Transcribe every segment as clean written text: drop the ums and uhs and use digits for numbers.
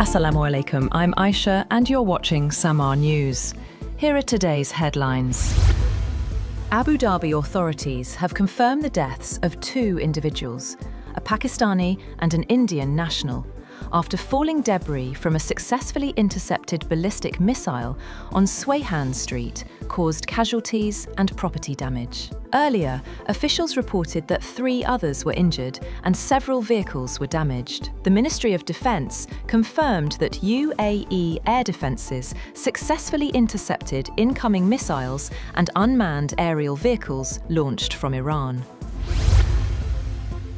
Assalamu alaikum, I'm Aisha and you're watching Samaa News. Here are today's headlines. Abu Dhabi authorities have confirmed the deaths of 2 individuals, a Pakistani and an Indian national, after falling debris from a successfully intercepted ballistic missile on Sweihan Street caused casualties and property damage. Earlier, officials reported that 3 others were injured and several vehicles were damaged. The Ministry of Defence confirmed that UAE air defences successfully intercepted incoming missiles and unmanned aerial vehicles launched from Iran.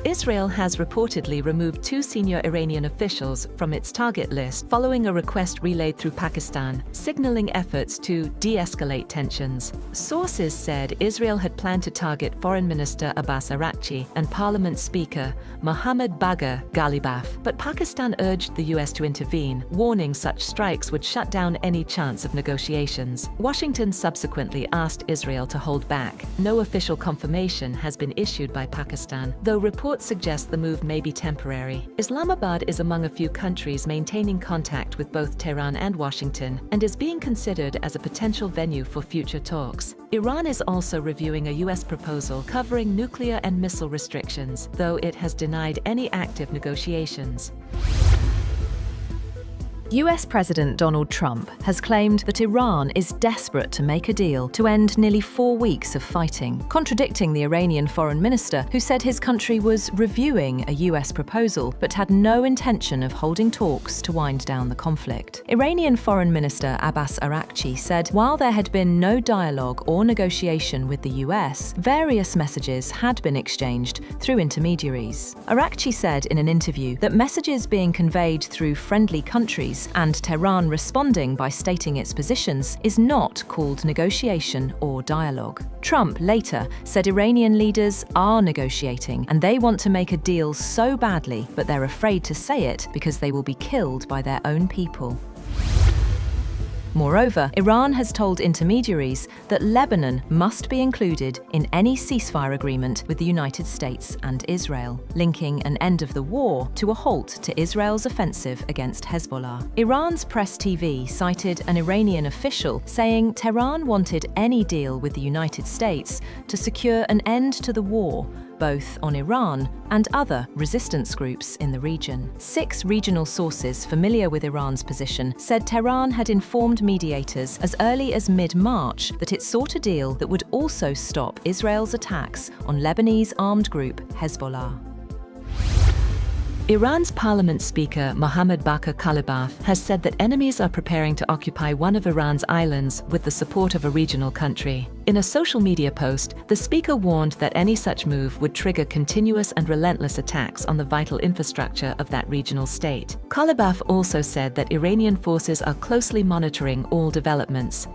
Israel has reportedly removed 2 senior Iranian officials from its target list following a request relayed through Pakistan, signaling efforts to de-escalate tensions. Sources said Israel had planned to target Foreign Minister Abbas Araghchi and Parliament Speaker Mohammad Bagher Ghalibaf, but Pakistan urged the US to intervene, warning such strikes would shut down any chance of negotiations. Washington subsequently asked Israel to hold back. No official confirmation has been issued by Pakistan, though reports suggest the move may be temporary. Islamabad is among a few countries maintaining contact with both Tehran and Washington and is being considered as a potential venue for future talks. Iran is also reviewing a US proposal covering nuclear and missile restrictions, though it has denied any active negotiations. US President Donald Trump has claimed that Iran is desperate to make a deal to end nearly 4 weeks of fighting, contradicting the Iranian foreign minister who said his country was reviewing a US proposal but had no intention of holding talks to wind down the conflict. Iranian Foreign Minister Abbas Araghchi said while there had been no dialogue or negotiation with the US, various messages had been exchanged through intermediaries. Araghchi said in an interview that messages being conveyed through friendly countries and Tehran responding by stating its positions is not called negotiation or dialogue. Trump later said Iranian leaders are negotiating and they want to make a deal so badly, but they're afraid to say it because they will be killed by their own people. Moreover, Iran has told intermediaries that Lebanon must be included in any ceasefire agreement with the United States and Israel, linking an end of the war to a halt to Israel's offensive against Hezbollah. Iran's Press TV cited an Iranian official saying Tehran wanted any deal with the United States to secure an end to the war, both on Iran and other resistance groups in the region. 6 regional sources familiar with Iran's position said Tehran had informed mediators as early as mid-March that it sought a deal that would also stop Israel's attacks on Lebanese armed group Hezbollah. Iran's Parliament Speaker Mohammad Bagher Ghalibaf has said that enemies are preparing to occupy one of Iran's islands with the support of a regional country. In a social media post, the speaker warned that any such move would trigger continuous and relentless attacks on the vital infrastructure of that regional state. Ghalibaf also said that Iranian forces are closely monitoring all developments.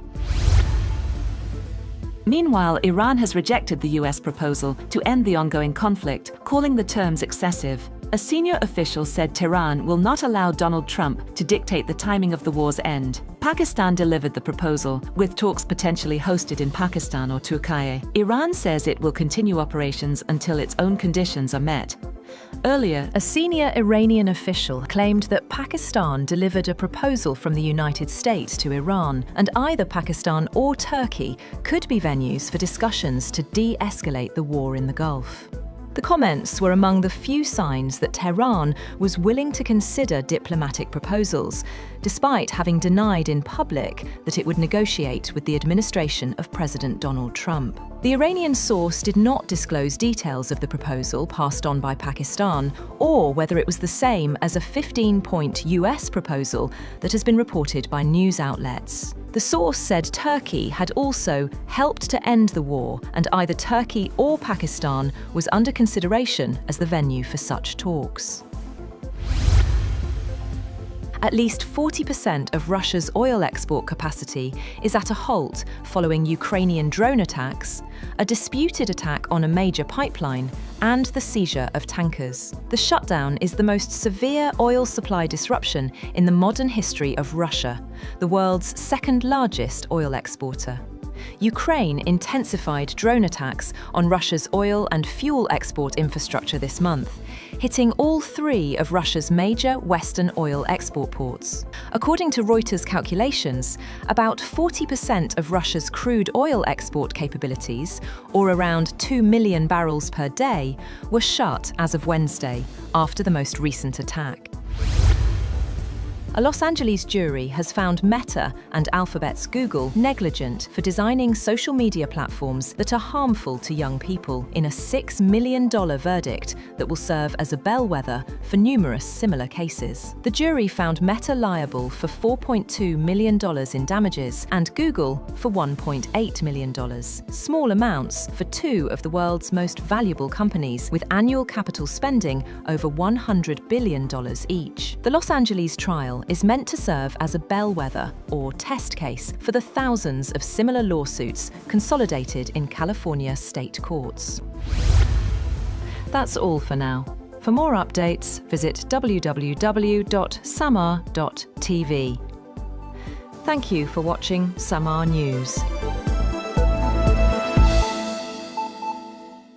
Meanwhile, Iran has rejected the US proposal to end the ongoing conflict, calling the terms excessive. A senior official said Tehran will not allow Donald Trump to dictate the timing of the war's end. Pakistan delivered the proposal, with talks potentially hosted in Pakistan or Turkey. Iran says it will continue operations until its own conditions are met. Earlier, a senior Iranian official claimed that Pakistan delivered a proposal from the United States to Iran, and either Pakistan or Turkey could be venues for discussions to de-escalate the war in the Gulf. The comments were among the few signs that Tehran was willing to consider diplomatic proposals, despite having denied in public that it would negotiate with the administration of President Donald Trump. The Iranian source did not disclose details of the proposal passed on by Pakistan, or whether it was the same as a 15-point US proposal that has been reported by news outlets. The source said Turkey had also helped to end the war, and either Turkey or Pakistan was under consideration as the venue for such talks. At least 40% of Russia's oil export capacity is at a halt following Ukrainian drone attacks, a disputed attack on a major pipeline, and the seizure of tankers. The shutdown is the most severe oil supply disruption in the modern history of Russia, the world's second largest oil exporter. Ukraine intensified drone attacks on Russia's oil and fuel export infrastructure this month, hitting all 3 of Russia's major Western oil export ports. According to Reuters calculations, about 40% of Russia's crude oil export capabilities, or around 2 million barrels per day, were shut as of Wednesday, after the most recent attack. A Los Angeles jury has found Meta and Alphabet's Google negligent for designing social media platforms that are harmful to young people in a $6 million verdict that will serve as a bellwether for numerous similar cases. The jury found Meta liable for $4.2 million in damages and Google for $1.8 million, small amounts for 2 of the world's most valuable companies with annual capital spending over $100 billion each. The Los Angeles trial is meant to serve as a bellwether or test case for the thousands of similar lawsuits consolidated in California state courts. That's all for now. For more updates, visit www.samaa.tv. Thank you for watching Samaa News.